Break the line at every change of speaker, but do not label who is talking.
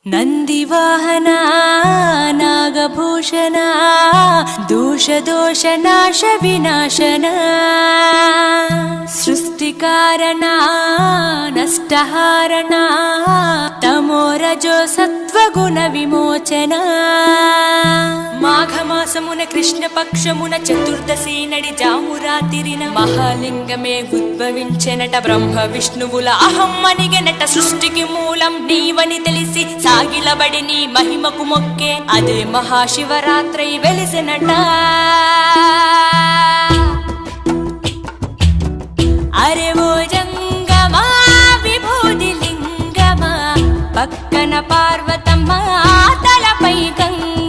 ನಂದಿವಾಹನ ನಾಗಭೂಷಣ ದೋಷ ನಾಶ ವಿನಾಶನ ಸೃಷ್ಟಿಕಾರಣ ನಷ್ಟಹಾರಣ తమోరజో సత్వగుణ విమోచన మాఘమాసమున కృష్ణ పక్షమున చతుర్దశి నడి జామురాతిరిన మహాలింగమే ఉద్భవించెనట బ్రహ్మ విష్ణువుల అహం అనిగెనట సృష్టికి మూలం నీవని తెలిసి సాగిలబడి నీ మహిమకు మొక్కే అదే మహాశివరాత్రి వెలిసెనట అరే ఓ జంగమా విభూది లింగమా పక్కన పార్వతమ్మ తలపై గంగ